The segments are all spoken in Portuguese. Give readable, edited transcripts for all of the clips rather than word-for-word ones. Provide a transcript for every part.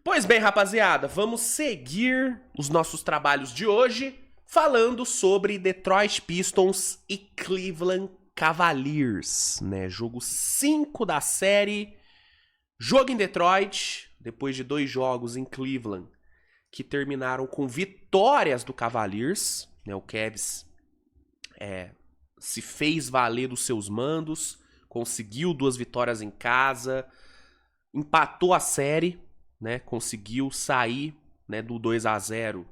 Pois bem, rapaziada, vamos seguir os nossos trabalhos de hoje falando sobre Detroit Pistons e Cleveland Cavaliers, né? Jogo 5 da série, jogo em Detroit, depois de 2 jogos em Cleveland que terminaram com vitórias do Cavaliers, né? O Cavs se fez valer dos seus mandos, conseguiu 2 vitórias em casa, empatou a série, né? Conseguiu sair, né, do 2-0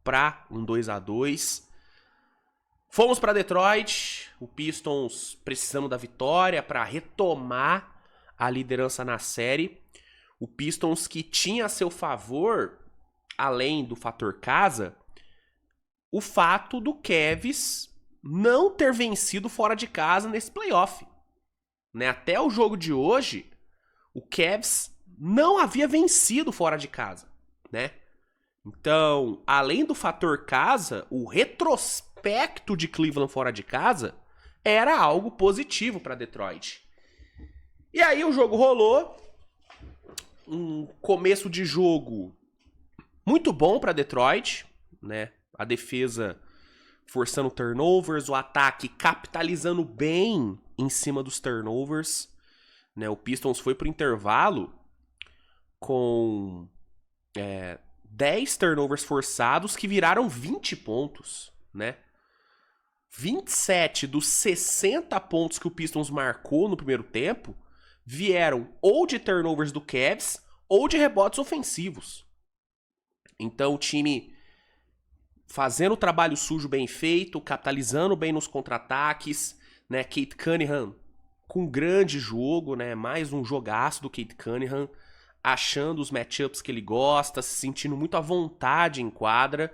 para um 2-2. Fomos para Detroit, o Pistons precisando da vitória para retomar a liderança na série. O Pistons que tinha a seu favor, além do fator casa, o fato do Cavs não ter vencido fora de casa nesse playoff, né? Até o jogo de hoje, o Cavs não havia vencido fora de casa, né? Então, além do fator casa, o retrospecto de Cleveland fora de casa era algo positivo para Detroit. E aí o jogo rolou, um começo de jogo muito bom para Detroit, né? A defesa forçando turnovers, o ataque capitalizando bem em cima dos turnovers, né? O Pistons foi pro intervalo com 10 turnovers forçados que viraram 20 pontos, né? 27 dos 60 pontos que o Pistons marcou no primeiro tempo vieram ou de turnovers do Cavs ou de rebotes ofensivos. Então o time fazendo o trabalho sujo bem feito, capitalizando bem nos contra-ataques, né? Cade Cunningham com um grande jogo, né? Mais um jogaço do Cade Cunningham, achando os matchups que ele gosta, se sentindo muito à vontade em quadra.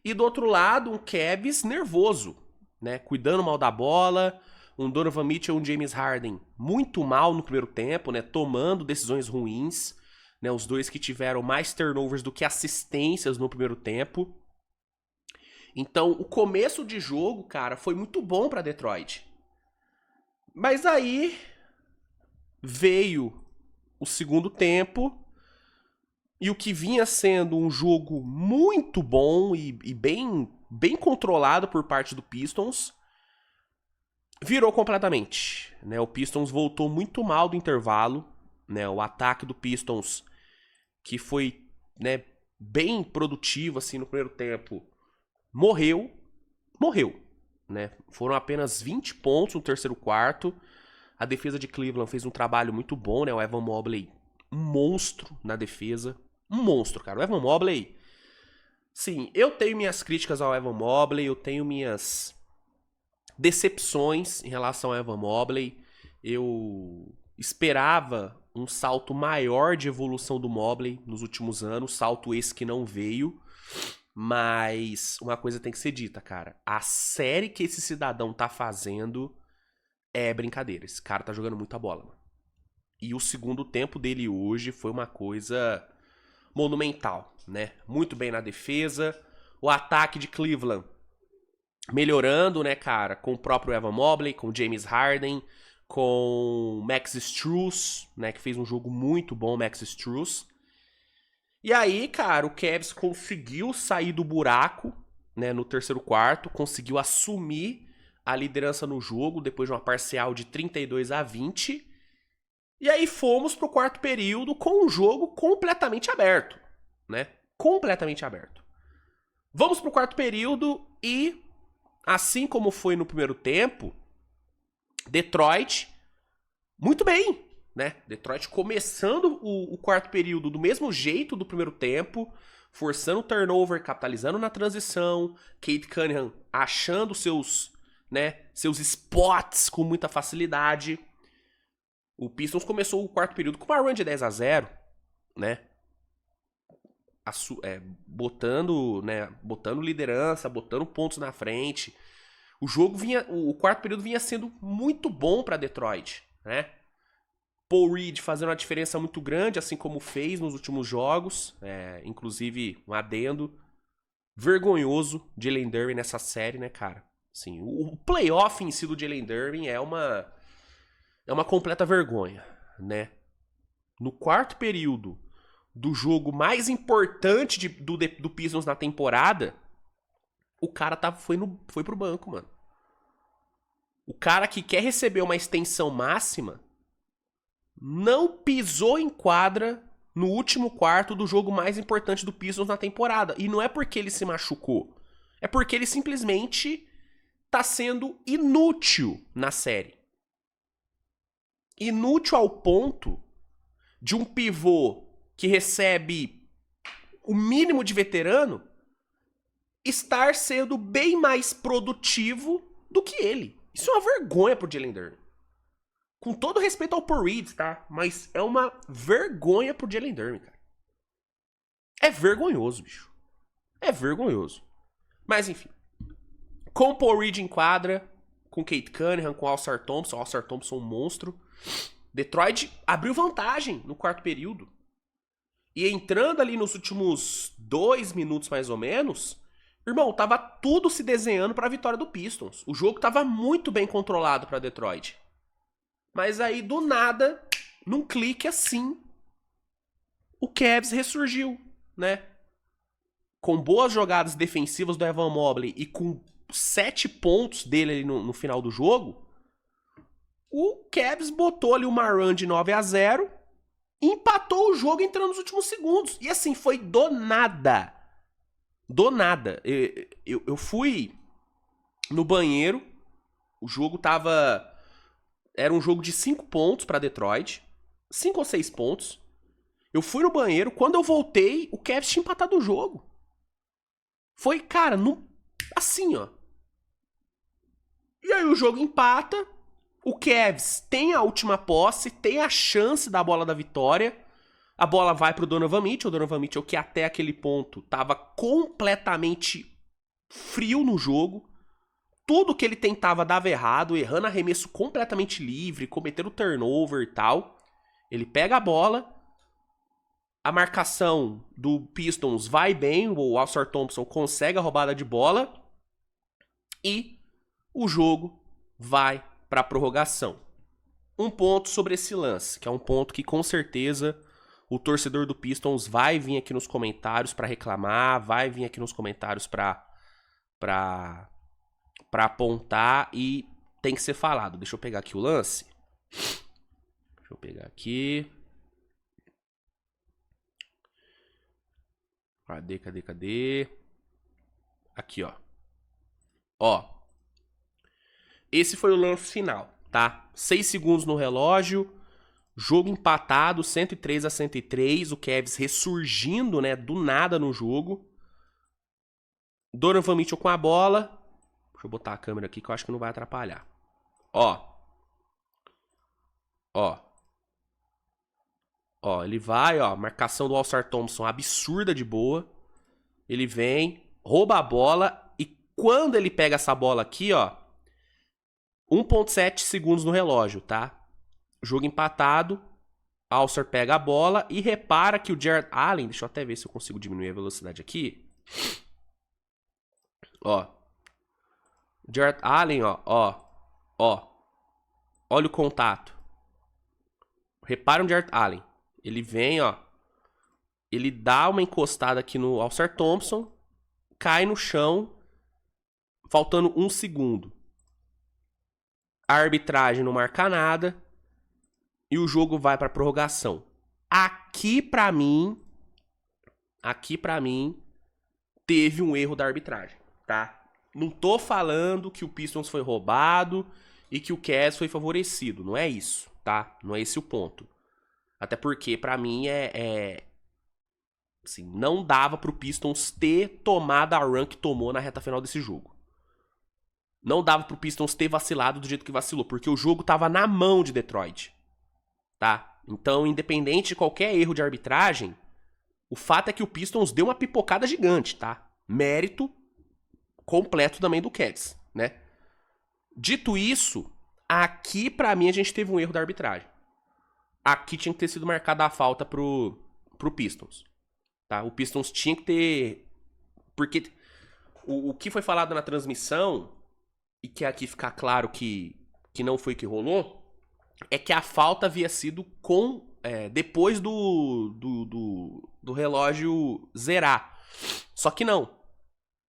E do outro lado, um Cavs nervoso, né? Cuidando mal da bola, um Donovan Mitchell e um James Harden muito mal no primeiro tempo, né? Tomando decisões ruins, né? Os dois que tiveram mais turnovers do que assistências no primeiro tempo. Então, o começo de jogo, cara, foi muito bom pra Detroit. Mas aí veio o segundo tempo e o que vinha sendo um jogo muito bom e bem controlado por parte do Pistons virou completamente, né? O Pistons voltou muito mal do intervalo, né? O ataque do Pistons, que foi, né, bem produtivo assim no primeiro tempo, morreu, né? Foram apenas 20 pontos no terceiro quarto. A defesa de Cleveland fez um trabalho muito bom, né? O Evan Mobley, um monstro na defesa. Um monstro, cara. O Evan Mobley... Sim, eu tenho minhas críticas ao Evan Mobley, eu tenho minhas decepções em relação ao Evan Mobley. Eu esperava um salto maior de evolução do Mobley nos últimos anos, salto esse que não veio. Mas uma coisa tem que ser dita, cara. A série que esse cidadão tá fazendo é brincadeira. Esse cara tá jogando muita bola, mano. E o segundo tempo dele hoje foi uma coisa monumental, né? Muito bem na defesa. O ataque de Cleveland melhorando, né, cara? Com o próprio Evan Mobley, com o James Harden, com Max Strus, né? Que fez um jogo muito bom, Max Strus. E aí, cara, o Cavs conseguiu sair do buraco, né, no terceiro quarto, conseguiu assumir a liderança no jogo depois de uma parcial de 32-20. E aí fomos pro quarto período com um jogo completamente aberto, né? Completamente aberto. Vamos pro quarto período e, assim como foi no primeiro tempo, Detroit, muito bem, né? Detroit começando o quarto período do mesmo jeito do primeiro tempo, forçando o turnover, capitalizando na transição, Cade Cunningham achando seus spots com muita facilidade. O Pistons começou o quarto período com uma run de 10-0, né? Botando liderança, botando pontos na frente. O quarto período vinha sendo muito bom para Detroit, né? Paul Reed fazendo uma diferença muito grande, assim como fez nos últimos jogos. Inclusive, um adendo vergonhoso de Jalen Duren nessa série, né, cara? Assim, o playoff em si do Jalen Duren é uma completa vergonha, né? No quarto período, do jogo mais importante do Pistons na temporada, o cara foi pro banco, mano. O cara que quer receber uma extensão máxima não pisou em quadra no último quarto do jogo mais importante do Pistons na temporada. E não é porque ele se machucou. É porque ele simplesmente tá sendo inútil na série. Inútil ao ponto de um pivô que recebe o mínimo de veterano estar sendo bem mais produtivo do que ele. Isso é uma vergonha pro Jalen Duren. Com todo respeito ao Paul Reed, tá? Mas é uma vergonha pro Jalen Duren, cara. É vergonhoso, bicho. É vergonhoso. Mas, enfim. Com o Paul Reed em quadra, com Kate Cunningham, com Al-Star Thompson. Al-Star Thompson um monstro. Detroit abriu vantagem no quarto período. E entrando ali nos últimos 2 minutos, mais ou menos, irmão, tava tudo se desenhando pra vitória do Pistons. O jogo tava muito bem controlado pra Detroit. Mas aí, do nada, num clique assim, o Cavs ressurgiu, né? Com boas jogadas defensivas do Evan Mobley e com 7 pontos dele ali no final do jogo, o Cavs botou ali uma run de 9-0 e empatou o jogo entrando nos últimos segundos. E assim, foi do nada. Do nada. Eu fui no banheiro, o jogo tava... Era um jogo de 5 pontos pra Detroit. 5 ou 6 pontos. Eu fui no banheiro. Quando eu voltei, o Cavs tinha empatado o jogo. Foi, cara, assim, ó. E aí o jogo empata. O Cavs tem a última posse. Tem a chance da bola da vitória. A bola vai pro Donovan Mitchell. O Donovan Mitchell, que até aquele ponto tava completamente frio no jogo. Tudo que ele tentava dava errado, errando arremesso completamente livre, cometendo turnover e tal. Ele pega a bola, a marcação do Pistons vai bem, o Al-Star Thompson consegue a roubada de bola e o jogo vai para a prorrogação. Um ponto sobre esse lance, que é um ponto que com certeza o torcedor do Pistons vai vir aqui nos comentários para reclamar, vai vir aqui nos comentários para apontar e tem que ser falado. Deixa eu pegar aqui o lance. Deixa eu pegar aqui. Cadê? Aqui, ó. Ó. Esse foi o lance final, tá? 6 segundos no relógio. Jogo empatado, 103-103. O Cavs ressurgindo, né? Do nada no jogo. Donovan Mitchell com a bola. Deixa eu botar a câmera aqui que eu acho que não vai atrapalhar. Ó. Ó, ele vai, ó. Marcação do Al-Star Thompson absurda de boa. Ele vem, rouba a bola. E quando ele pega essa bola aqui, ó. 1.7 segundos no relógio, tá? Jogo empatado. Al-Star pega a bola e repara que o Jarrett Allen... Deixa eu até ver se eu consigo diminuir a velocidade aqui. Ó. Jarrett Allen, ó. Olha o contato. Repara o Jarrett Allen. Ele vem, ó. Ele dá uma encostada aqui no Al-Star Thompson. Cai no chão. Faltando 1 segundo. A arbitragem não marca nada. E o jogo vai pra prorrogação. Aqui pra mim, teve um erro da arbitragem, tá? Não tô falando que o Pistons foi roubado e que o Cavs foi favorecido. Não é isso, tá? Não é esse o ponto. Até porque, pra mim, assim, não dava pro Pistons ter tomado a run que tomou na reta final desse jogo. Não dava pro Pistons ter vacilado do jeito que vacilou, porque o jogo tava na mão de Detroit, tá? Então, independente de qualquer erro de arbitragem, o fato é que o Pistons deu uma pipocada gigante, tá? Mérito completo também do Cavs, né? Dito isso, aqui pra mim a gente teve um erro da arbitragem. Aqui tinha que ter sido marcada a falta pro Pistons, tá? O Pistons tinha que ter... Porque o que foi falado na transmissão, e que aqui ficar claro que não foi o que rolou, é que a falta havia sido com depois do relógio zerar. Só que não.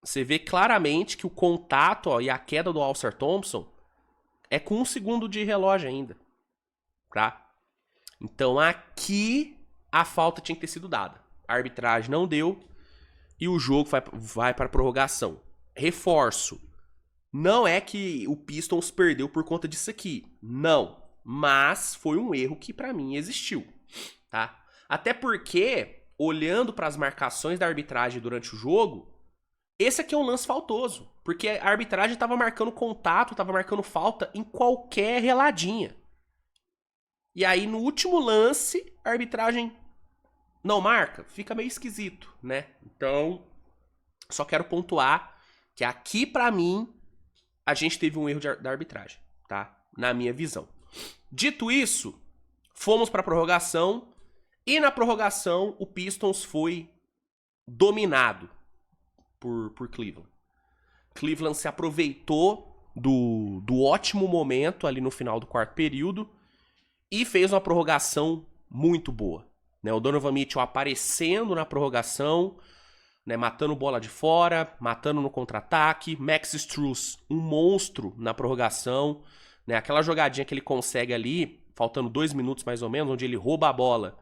Você vê claramente que o contato e a queda do Alstar Thompson é com 1 segundo de relógio ainda. Tá? Então aqui a falta tinha que ter sido dada. A arbitragem não deu e o jogo vai para prorrogação. Reforço. Não é que o Pistons perdeu por conta disso aqui. Não. Mas foi um erro que pra mim existiu. Tá? Até porque, olhando para as marcações da arbitragem durante o jogo, esse aqui é um lance faltoso. Porque a arbitragem tava marcando contato, tava marcando falta em qualquer reladinha. E aí, no último lance, a arbitragem não marca. Fica meio esquisito, né? Então, só quero pontuar que aqui, pra mim, a gente teve um erro da arbitragem, tá? Na minha visão. Dito isso, fomos pra prorrogação. E na prorrogação, o Pistons foi dominado por Cleveland. Cleveland se aproveitou do ótimo momento ali no final do quarto período e fez uma prorrogação muito boa. Né? O Donovan Mitchell aparecendo na prorrogação, né? Matando bola de fora, matando no contra-ataque. Max Strus, um monstro na prorrogação. Né? Aquela jogadinha que ele consegue ali, faltando 2 minutos mais ou menos, onde ele rouba a bola.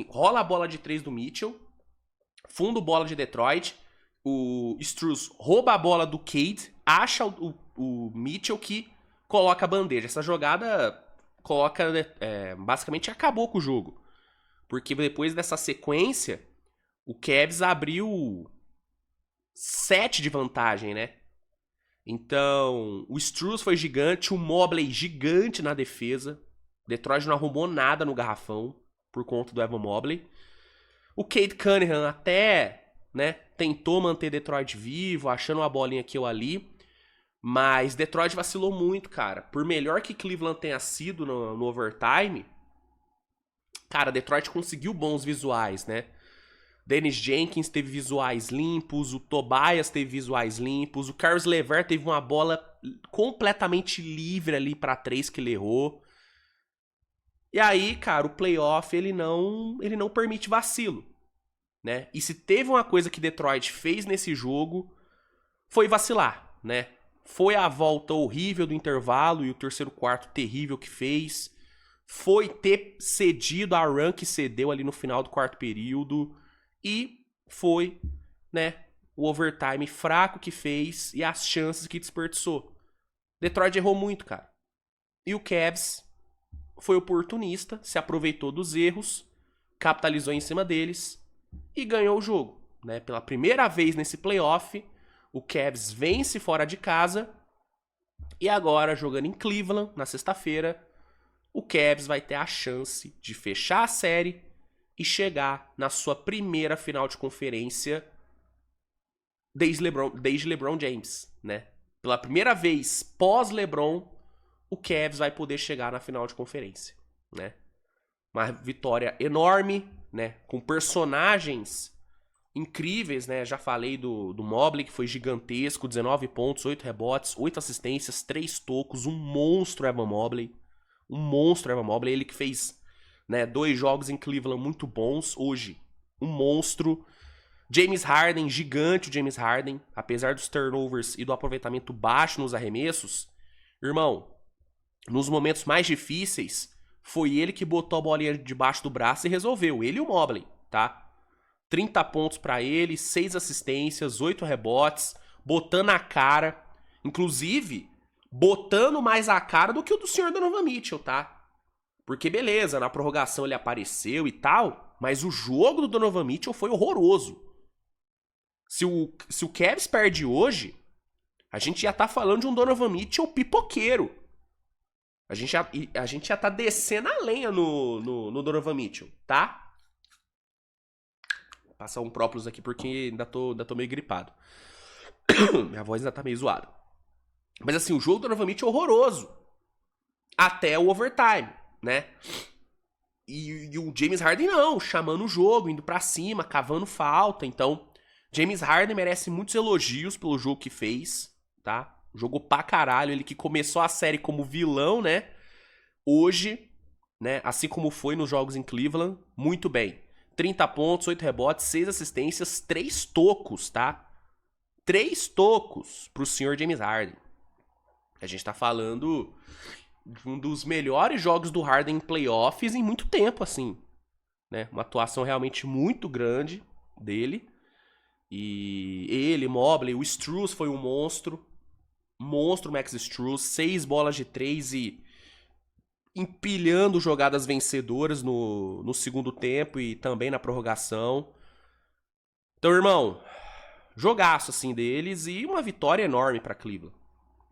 Rola a bola de 3 do Mitchell, fundo bola de Detroit. O Strus rouba a bola do Cade, acha o Mitchell que coloca a bandeja. Essa jogada basicamente acabou com o jogo. Porque depois dessa sequência, o Cavs abriu 7 de vantagem, né? Então, o Strus foi gigante, o Mobley gigante na defesa. Detroit não arrumou nada no garrafão por conta do Evan Mobley. O Cade Cunningham até, né, tentou manter Detroit vivo, achando uma bolinha aqui ou ali. Mas Detroit vacilou muito, cara. Por melhor que Cleveland tenha sido no overtime, cara, Detroit conseguiu bons visuais, né? Dennis Jenkins teve visuais limpos, o Tobias teve visuais limpos, o Caris LeVert teve uma bola completamente livre ali pra 3 que ele errou. E aí, cara, o playoff ele não permite vacilo, né? E se teve uma coisa que Detroit fez nesse jogo, foi vacilar, né? Foi a volta horrível do intervalo e o terceiro quarto terrível que fez. Foi ter cedido a run que cedeu ali no final do quarto período. E foi, né, o overtime fraco que fez e as chances que desperdiçou. Detroit errou muito, cara. E o Cavs foi oportunista, se aproveitou dos erros, capitalizou em cima deles e ganhou o jogo, né? Pela primeira vez nesse playoff, o Cavs vence fora de casa e agora, jogando em Cleveland, na sexta-feira, o Cavs vai ter a chance de fechar a série e chegar na sua primeira final de conferência desde LeBron James, né? Pela primeira vez pós-LeBron, o Cavs vai poder chegar na final de conferência, né? Uma vitória enorme, né? Com personagens incríveis, né? Já falei do Mobley, que foi gigantesco, 19 pontos, 8 rebotes, 8 assistências, 3 tocos, um monstro Evan Mobley. Um monstro Evan Mobley, ele que fez, né, 2 jogos em Cleveland muito bons, hoje um monstro. James Harden, gigante o James Harden, apesar dos turnovers e do aproveitamento baixo nos arremessos. Irmão, nos momentos mais difíceis, foi ele que botou a bolinha debaixo do braço e resolveu, ele e o Mobley, tá? 30 pontos pra ele, 6 assistências, 8 rebotes, botando a cara, inclusive botando mais a cara do que o do senhor Donovan Mitchell, tá? Porque beleza, na prorrogação ele apareceu e tal, mas o jogo do Donovan Mitchell foi horroroso. Se o Cavs perde hoje, a gente já tá falando de um Donovan Mitchell pipoqueiro. A gente já tá descendo a lenha no Donovan Mitchell, tá? Vou passar um própolis aqui porque ainda tô meio gripado. Minha voz ainda tá meio zoada. Mas assim, o jogo do Donovan Mitchell é horroroso. Até o overtime, né? E o James Harden não, chamando o jogo, indo pra cima, cavando falta. Então, James Harden merece muitos elogios pelo jogo que fez, tá? Jogou pra caralho, ele que começou a série como vilão, né? Hoje né? Assim como foi nos jogos em Cleveland, muito bem. 30 pontos, 8 rebotes, 6 assistências, 3 tocos, tá? 3 tocos pro senhor James Harden. A gente tá falando de um dos melhores jogos do Harden em playoffs em muito tempo, assim, né? Uma atuação realmente muito grande dele. E ele, Mobley, o Strus foi um monstro. Monstro Max Strus, 6 bolas de 3 e empilhando jogadas vencedoras no segundo tempo e também na prorrogação. Então, irmão, jogaço assim deles e uma vitória enorme pra Cleveland.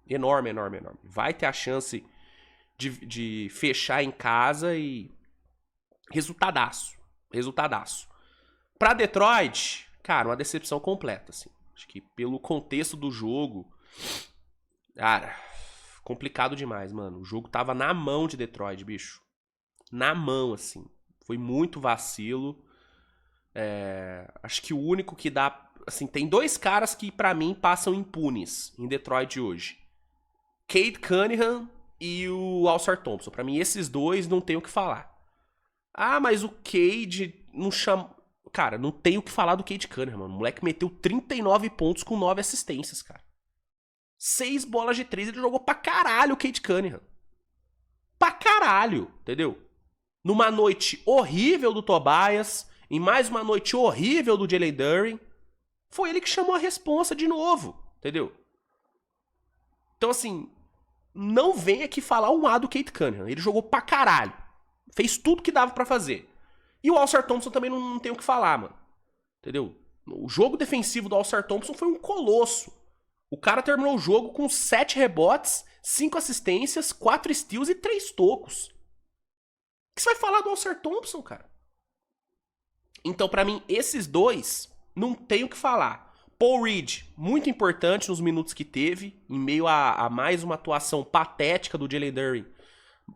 Enorme, enorme, enorme. Vai ter a chance de fechar em casa e resultadaço. Resultadaço. Pra Detroit, cara, uma decepção completa, assim. Acho que pelo contexto do jogo, cara, complicado demais, mano. O jogo tava na mão de Detroit, bicho. Na mão, assim. Foi muito vacilo. Acho que o único que dá... Assim, tem 2 caras que pra mim passam impunes em Detroit hoje. Cade Cunningham e o Al-Sar Thompson. Pra mim, esses 2 não tem o que falar. Ah, mas o Cade não chama... Cara, não tem o que falar do Cade Cunningham, mano. O moleque meteu 39 pontos com 9 assistências, cara. 6 bolas de 3, ele jogou pra caralho o Cade Cunningham. Pra caralho, entendeu? Numa noite horrível do Tobias, em mais uma noite horrível do Jalen Duren, foi ele que chamou a responsa de novo, entendeu? Então, assim, não vem aqui falar um A do Cade Cunningham. Ele jogou pra caralho. Fez tudo que dava pra fazer. E o Al-Sar Thompson também não tem o que falar, mano. Entendeu? O jogo defensivo do Al-Sar Thompson foi um colosso. O cara terminou o jogo com 7 rebotes, 5 assistências, 4 steals e 3 tocos. O que você vai falar do Al-Sar Thompson, cara? Então, pra mim, esses 2 não tem o que falar. Paul Reed, muito importante nos minutos que teve, em meio a mais uma atuação patética do Jalen Duren.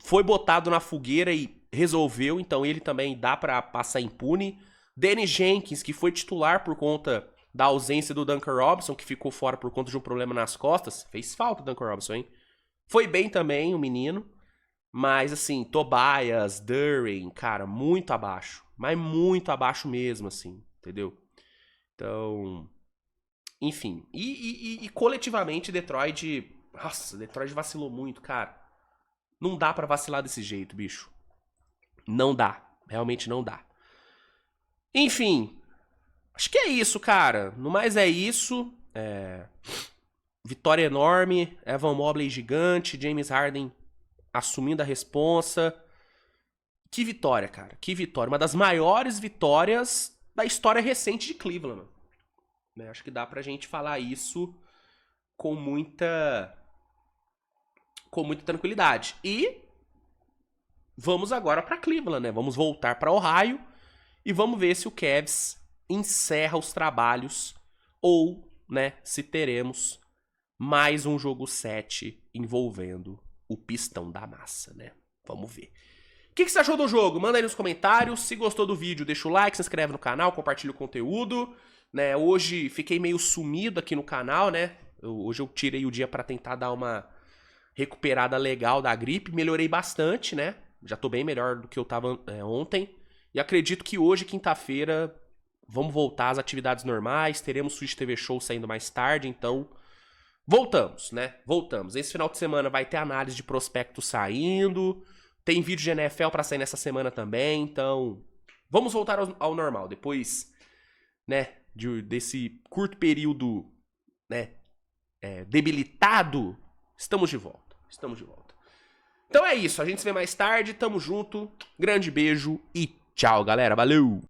Foi botado na fogueira e resolveu, então ele também dá pra passar impune. Danny Jenkins, que foi titular por conta da ausência do Duncan Robinson, que ficou fora por conta de um problema nas costas. Fez falta o Duncan Robinson, hein? Foi bem também o menino. Mas, assim, Tobias, Duren, cara, muito abaixo. Mas muito abaixo mesmo, assim, entendeu? Então, enfim. E coletivamente, Detroit... Nossa, Detroit vacilou muito, cara. Não dá pra vacilar desse jeito, bicho. Não dá. Realmente não dá. Enfim. Acho que é isso, cara. No mais é isso. Vitória enorme. Evan Mobley gigante. James Harden assumindo a responsa. Que vitória, cara. Que vitória. Uma das maiores vitórias da história recente de Cleveland. Acho que dá pra gente falar isso com muita tranquilidade. E vamos agora pra Cleveland, né? Vamos voltar pra Ohio e vamos ver se o Cavs encerra os trabalhos ou, né, se teremos mais um jogo 7 envolvendo o Pistão da Massa, né? Vamos ver. O que você achou do jogo? Manda aí nos comentários. Se gostou do vídeo, deixa o like, se inscreve no canal, compartilha o conteúdo. Né? Hoje fiquei meio sumido aqui no canal, né? Hoje eu tirei o dia pra tentar dar uma recuperada legal da gripe. Melhorei bastante, né? Já tô bem melhor do que eu tava ontem. E acredito que hoje, quinta-feira, vamos voltar às atividades normais. Teremos Switch TV Show saindo mais tarde, então... Voltamos, né? Voltamos. Esse final de semana vai ter análise de prospecto saindo. Tem vídeo de NFL pra sair nessa semana também, então... Vamos voltar ao normal. Depois, né, desse curto período, né, debilitado, estamos de volta. Estamos de volta. Então é isso. A gente se vê mais tarde. Tamo junto. Grande beijo e tchau, galera. Valeu!